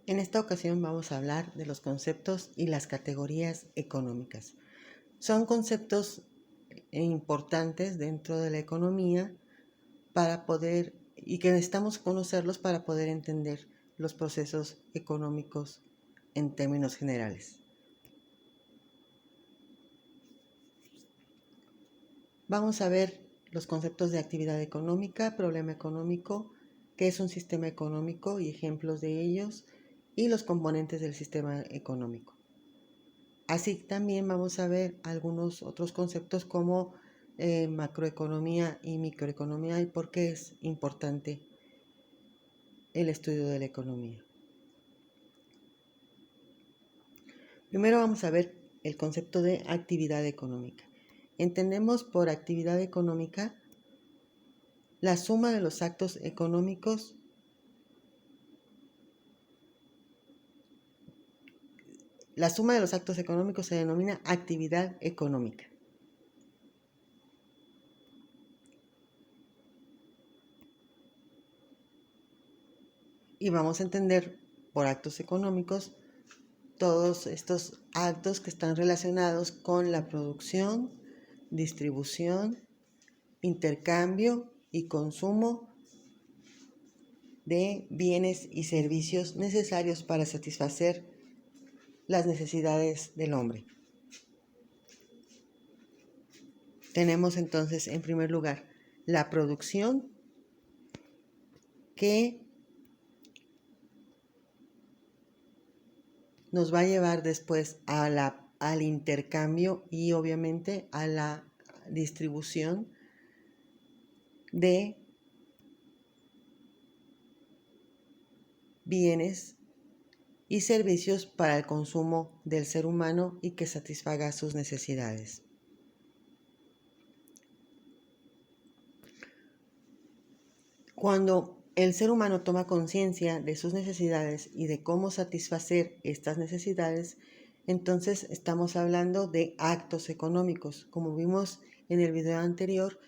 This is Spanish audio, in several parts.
En esta ocasión vamos a hablar de los conceptos y las categorías económicas. Son conceptos importantes dentro de la economía y que necesitamos conocerlos para poder entender los procesos económicos en términos generales. Vamos a ver los conceptos de actividad económica, problema económico, qué es un sistema económico y ejemplos de ellos, y los componentes del sistema económico. Así también vamos a ver algunos otros conceptos como macroeconomía y microeconomía y por qué es importante el estudio de la economía. Primero vamos a ver el concepto de actividad económica. Entendemos por actividad económica la suma de los actos económicos se denomina actividad económica. Y vamos a entender por actos económicos todos estos actos que están relacionados con la producción, distribución, intercambio y consumo de bienes y servicios necesarios para satisfacer las necesidades del hombre. Tenemos entonces, en primer lugar, la producción, que nos va a llevar después al intercambio y obviamente a la distribución de bienes y servicios para el consumo del ser humano y que satisfaga sus necesidades. Cuando el ser humano toma conciencia de sus necesidades y de cómo satisfacer estas necesidades, entonces estamos hablando de actos económicos. Como vimos en el video anterior,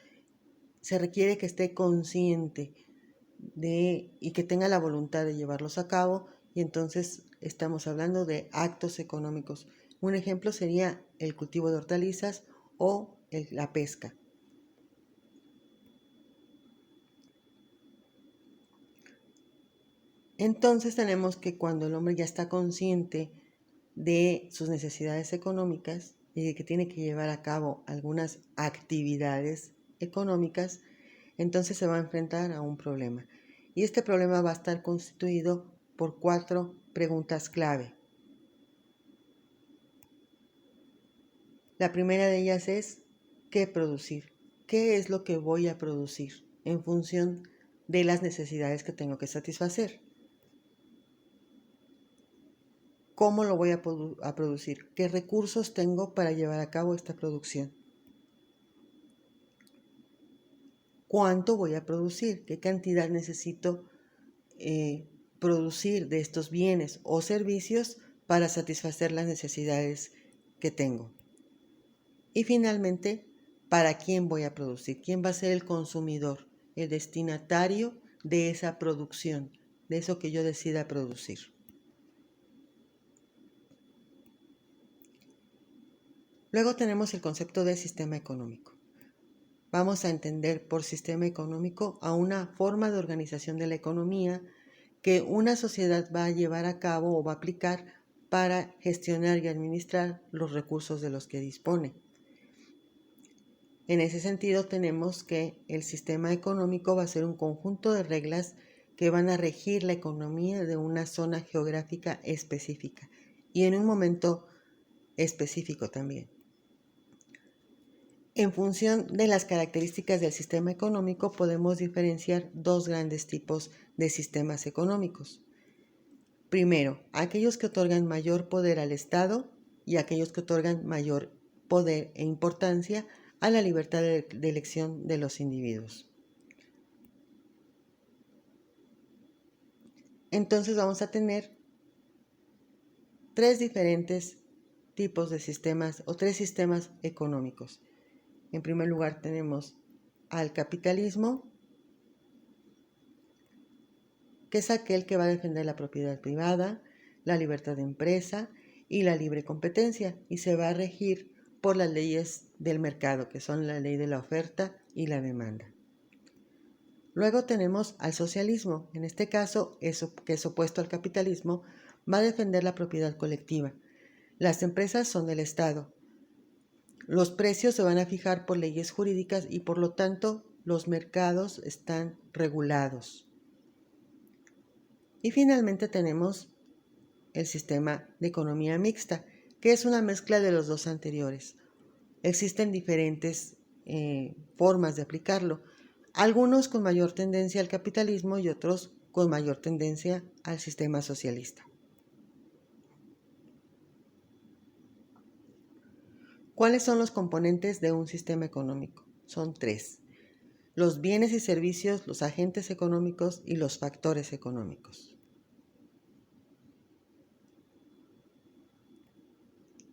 se requiere que esté consciente y que tenga la voluntad de llevarlos a cabo, y entonces estamos hablando de actos económicos. Un ejemplo sería el cultivo de hortalizas o la pesca. Entonces tenemos que cuando el hombre ya está consciente de sus necesidades económicas y de que tiene que llevar a cabo algunas actividades económicas, entonces se va a enfrentar a un problema. Y este problema va a estar constituido por 4 preguntas clave. La primera de ellas es, ¿qué producir? ¿Qué es lo que voy a producir en función de las necesidades que tengo que satisfacer? ¿Cómo lo voy a producir? ¿Qué recursos tengo para llevar a cabo esta producción? ¿Cuánto voy a producir? ¿Qué cantidad necesito producir de estos bienes o servicios para satisfacer las necesidades que tengo? Y finalmente, ¿para quién voy a producir? ¿Quién va a ser el consumidor, el destinatario de esa producción, de eso que yo decida producir? Luego tenemos el concepto de sistema económico. Vamos a entender por sistema económico a una forma de organización de la economía que una sociedad va a llevar a cabo o va a aplicar para gestionar y administrar los recursos de los que dispone. En ese sentido, tenemos que el sistema económico va a ser un conjunto de reglas que van a regir la economía de una zona geográfica específica y en un momento específico también. En función de las características del sistema económico, podemos diferenciar 2 grandes tipos de sistemas económicos. Primero, aquellos que otorgan mayor poder al Estado y aquellos que otorgan mayor poder e importancia a la libertad de elección de los individuos. Entonces vamos a tener 3 diferentes tipos de sistemas o 3 sistemas económicos. En primer lugar tenemos al capitalismo, que es aquel que va a defender la propiedad privada, la libertad de empresa y la libre competencia, y se va a regir por las leyes del mercado, que son la ley de la oferta y la demanda. Luego tenemos al socialismo. En este caso, eso que es opuesto al capitalismo, va a defender la propiedad colectiva. Las empresas son del Estado. Los precios se van a fijar por leyes jurídicas y por lo tanto los mercados están regulados. Y finalmente tenemos el sistema de economía mixta, que es una mezcla de los dos anteriores. Existen diferentes formas de aplicarlo, algunos con mayor tendencia al capitalismo y otros con mayor tendencia al sistema socialista. ¿Cuáles son los componentes de un sistema económico? Son 3: los bienes y servicios, los agentes económicos y los factores económicos.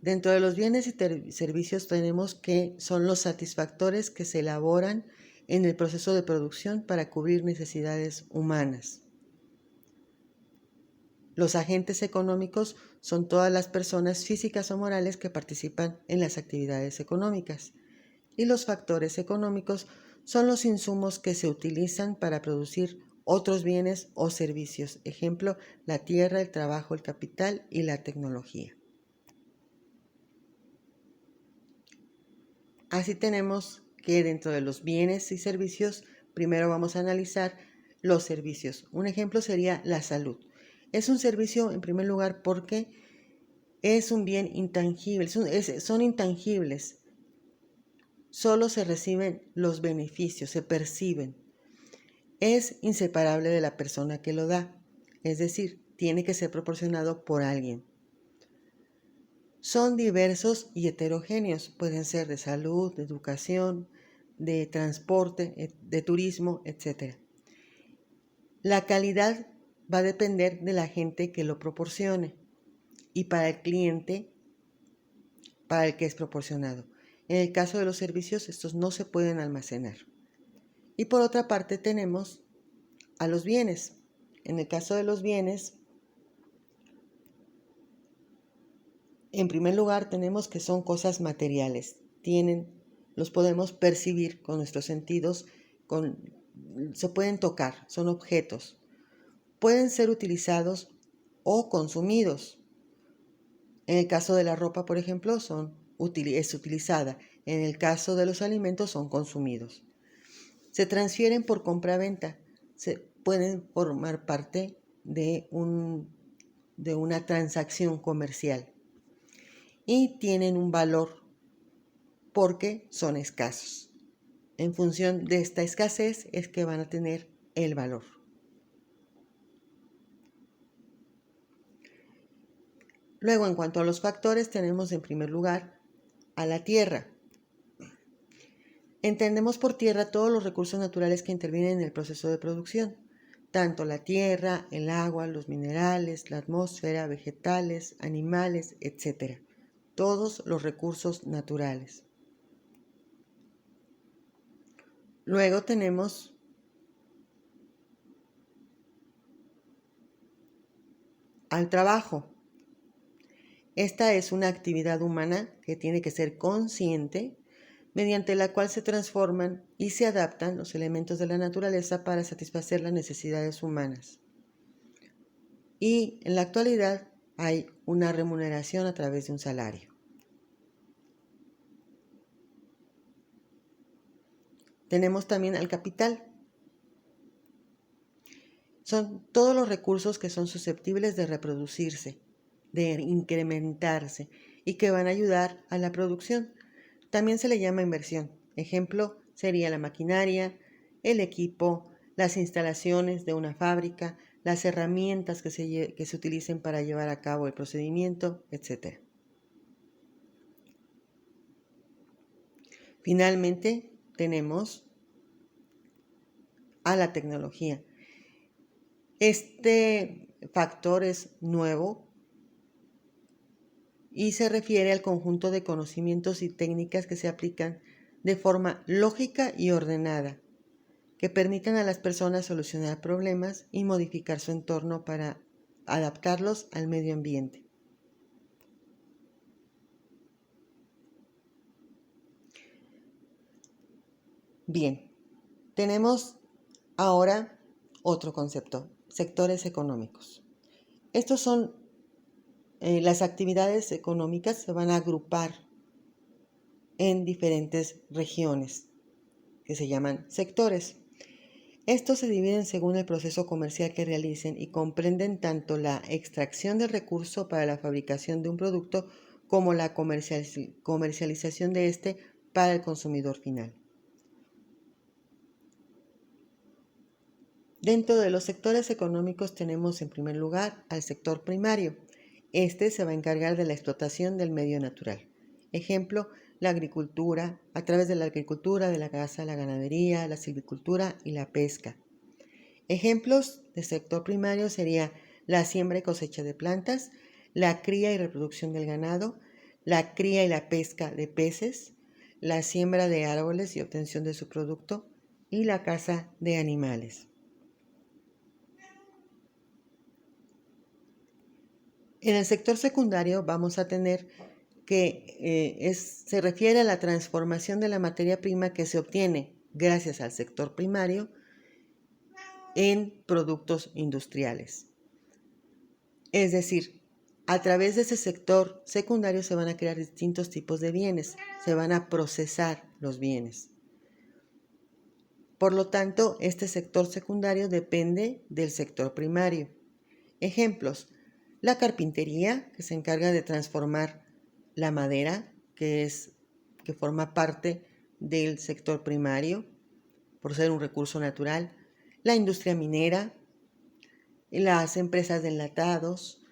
Dentro de los bienes y servicios tenemos que son los satisfactores que se elaboran en el proceso de producción para cubrir necesidades humanas. Los agentes económicos son todas las personas físicas o morales que participan en las actividades económicas. Y los factores económicos son los insumos que se utilizan para producir otros bienes o servicios. Ejemplo, la tierra, el trabajo, el capital y la tecnología. Así tenemos que dentro de los bienes y servicios, primero vamos a analizar los servicios. Un ejemplo sería la salud. Es un servicio en primer lugar porque es un bien intangible, son intangibles. Solo se reciben los beneficios, se perciben. Es inseparable de la persona que lo da, es decir, tiene que ser proporcionado por alguien. Son diversos y heterogéneos, pueden ser de salud, de educación, de transporte, de turismo, etc. La calidad va a depender de la gente que lo proporcione y para el cliente para el que es proporcionado. En el caso de los servicios, estos no se pueden almacenar. Y por otra parte tenemos a los bienes. En el caso de los bienes, en primer lugar tenemos que son cosas materiales. Los podemos percibir con nuestros sentidos, se pueden tocar, son objetos. Pueden ser utilizados o consumidos. En el caso de la ropa, por ejemplo, es utilizada. En el caso de los alimentos, son consumidos. Se transfieren por compra-venta. Se pueden formar parte de una transacción comercial. Y tienen un valor porque son escasos. En función de esta escasez es que van a tener el valor. Luego, en cuanto a los factores, tenemos en primer lugar a la tierra. Entendemos por tierra todos los recursos naturales que intervienen en el proceso de producción, tanto la tierra, el agua, los minerales, la atmósfera, vegetales, animales, etc. Todos los recursos naturales. Luego tenemos al trabajo. Esta es una actividad humana que tiene que ser consciente, mediante la cual se transforman y se adaptan los elementos de la naturaleza para satisfacer las necesidades humanas. Y en la actualidad hay una remuneración a través de un salario. Tenemos también al capital. Son todos los recursos que son susceptibles de reproducirse, de incrementarse y que van a ayudar a la producción. También se le llama inversión. Ejemplo sería la maquinaria, el equipo, las instalaciones de una fábrica, las herramientas que se utilicen para llevar a cabo el procedimiento, etc. Finalmente, tenemos a la tecnología. Este factor es nuevo y se refiere al conjunto de conocimientos y técnicas que se aplican de forma lógica y ordenada, que permitan a las personas solucionar problemas y modificar su entorno para adaptarlos al medio ambiente. Bien, tenemos ahora otro concepto, sectores económicos. Estos son las actividades económicas, se van a agrupar en diferentes regiones que se llaman sectores. Estos se dividen según el proceso comercial que realicen y comprenden tanto la extracción del recurso para la fabricación de un producto como la comercialización de este para el consumidor final. Dentro de los sectores económicos tenemos en primer lugar al sector primario. Este se va a encargar de la explotación del medio natural. Ejemplo, la agricultura, a través de la agricultura, de la caza, la ganadería, la silvicultura y la pesca. Ejemplos de sector primario sería la siembra y cosecha de plantas, la cría y reproducción del ganado, la cría y la pesca de peces, la siembra de árboles y obtención de su producto y la caza de animales. En el sector secundario vamos a tener que se refiere a la transformación de la materia prima que se obtiene gracias al sector primario en productos industriales. Es decir, a través de ese sector secundario se van a crear distintos tipos de bienes, se van a procesar los bienes. Por lo tanto, este sector secundario depende del sector primario. Ejemplos: la carpintería, que se encarga de transformar la madera, que forma parte del sector primario, por ser un recurso natural, la industria minera, las empresas de enlatados,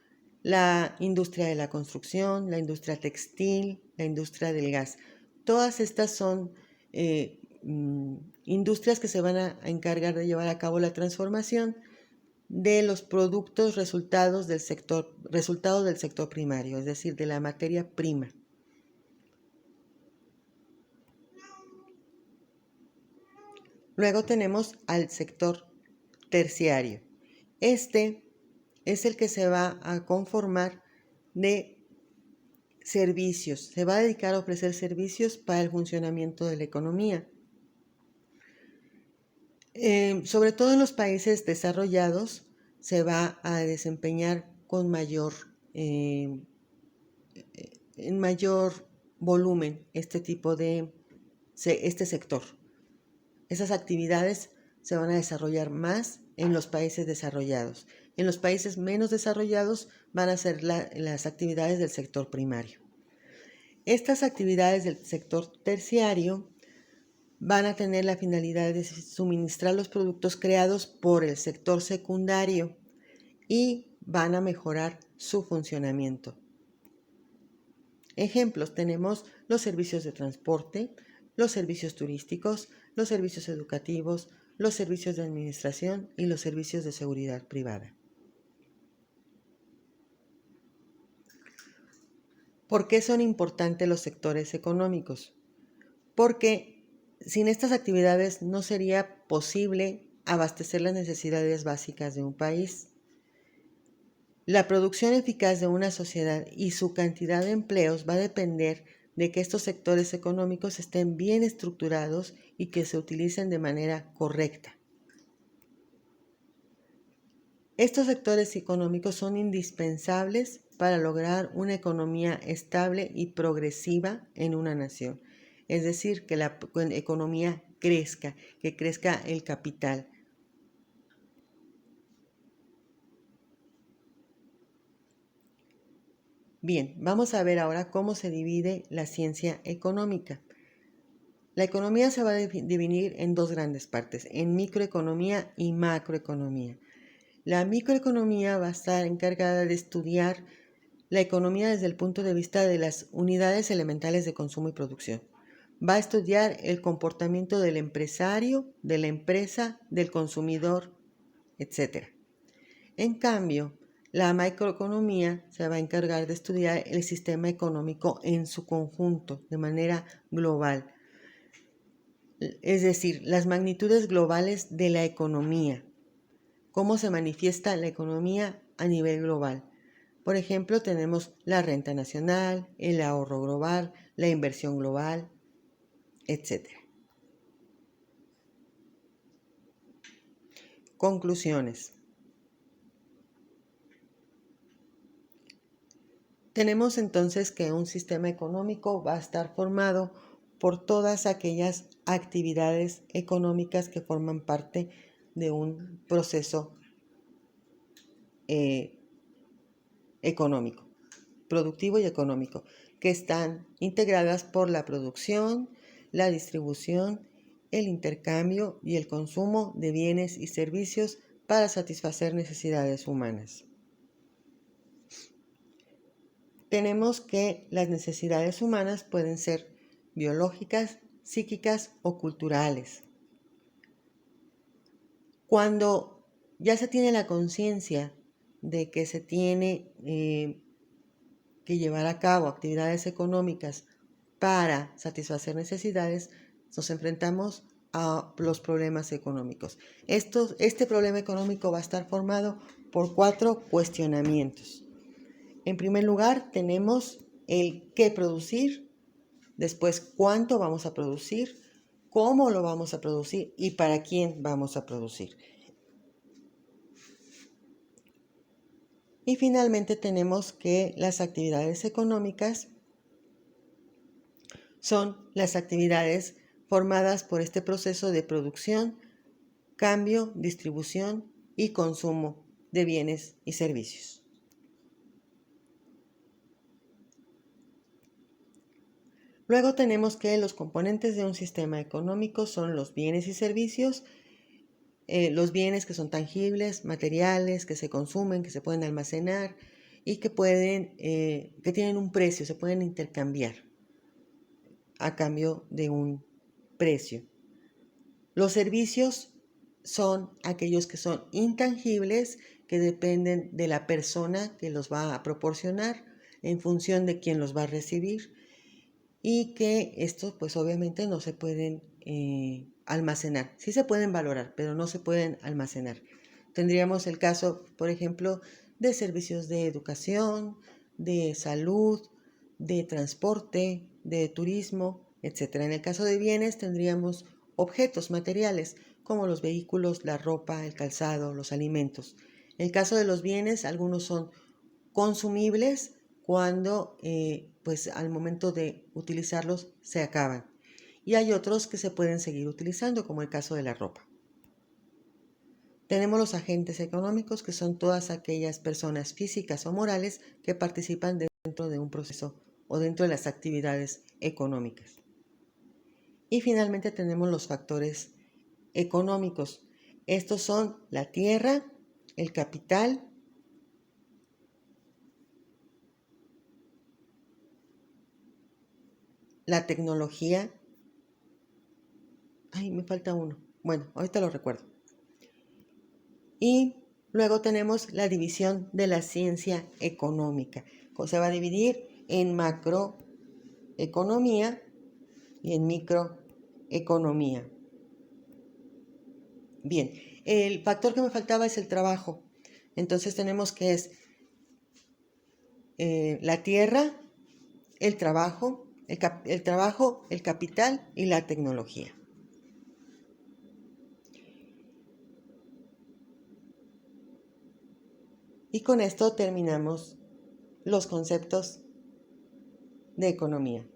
la industria de la construcción, la industria textil, la industria del gas. Todas estas son industrias que se van a encargar de llevar a cabo la transformación de los productos resultados del sector primario, es decir, de la materia prima. Luego tenemos al sector terciario. Este es el que se va a conformar de servicios, se va a dedicar a ofrecer servicios para el funcionamiento de la economía. Sobre todo en los países desarrollados se va a desempeñar con en mayor volumen este sector. Esas actividades se van a desarrollar más en los países desarrollados. En los países menos desarrollados van a ser las actividades del sector primario. Estas actividades del sector terciario van a tener la finalidad de suministrar los productos creados por el sector secundario y van a mejorar su funcionamiento. Ejemplos: tenemos los servicios de transporte, los servicios turísticos, los servicios educativos, los servicios de administración y los servicios de seguridad privada. ¿Por qué son importantes los sectores económicos? Porque sin estas actividades no sería posible abastecer las necesidades básicas de un país. La producción eficaz de una sociedad y su cantidad de empleos va a depender de que estos sectores económicos estén bien estructurados y que se utilicen de manera correcta. Estos sectores económicos son indispensables para lograr una economía estable y progresiva en una nación. Es decir, que la economía crezca, que crezca el capital. Bien, vamos a ver ahora cómo se divide la ciencia económica. La economía se va a dividir en dos grandes partes, en microeconomía y macroeconomía. La microeconomía va a estar encargada de estudiar la economía desde el punto de vista de las unidades elementales de consumo y producción. Va a estudiar el comportamiento del empresario, de la empresa, del consumidor, etc. En cambio, la macroeconomía se va a encargar de estudiar el sistema económico en su conjunto, de manera global. Es decir, las magnitudes globales de la economía, cómo se manifiesta la economía a nivel global. Por ejemplo, tenemos la renta nacional, el ahorro global, la inversión global, etc. Conclusiones. Tenemos entonces que un sistema económico va a estar formado por todas aquellas actividades económicas que forman parte de un proceso económico, productivo y económico, que están integradas por la producción, la distribución, el intercambio y el consumo de bienes y servicios para satisfacer necesidades humanas. Tenemos que las necesidades humanas pueden ser biológicas, psíquicas o culturales. Cuando ya se tiene la conciencia de que se tiene que llevar a cabo actividades económicas para satisfacer necesidades, nos enfrentamos a los problemas económicos. Este problema económico va a estar formado por 4 cuestionamientos. En primer lugar, tenemos el qué producir, después cuánto vamos a producir, cómo lo vamos a producir y para quién vamos a producir. Y finalmente tenemos que las actividades económicas son las actividades formadas por este proceso de producción, cambio, distribución y consumo de bienes y servicios. Luego tenemos que los componentes de un sistema económico son los bienes y servicios, los bienes que son tangibles, materiales, que se consumen, que se pueden almacenar y que tienen un precio, se pueden intercambiar a cambio de un precio. Los servicios son aquellos que son intangibles, que dependen de la persona que los va a proporcionar en función de quién los va a recibir y que estos pues obviamente no se pueden almacenar. Sí se pueden valorar, pero no se pueden almacenar. Tendríamos el caso, por ejemplo, de servicios de educación, de salud, de transporte, de turismo, etc. En el caso de bienes tendríamos objetos materiales como los vehículos, la ropa, el calzado, los alimentos. En el caso de los bienes, algunos son consumibles cuando pues al momento de utilizarlos se acaban. Y hay otros que se pueden seguir utilizando, como el caso de la ropa. Tenemos los agentes económicos, que son todas aquellas personas físicas o morales que participan dentro de un proceso o dentro de las actividades económicas. Y finalmente tenemos los factores económicos. Estos son la tierra, el capital, la tecnología. Ay, me falta uno. Bueno, ahorita lo recuerdo. Y luego tenemos la división de la ciencia económica. Se va a dividir en macroeconomía y en microeconomía. Bien, el factor que me faltaba es el trabajo. Entonces tenemos que es la tierra, el trabajo, el capital y la tecnología. Y con esto terminamos los conceptos de economía.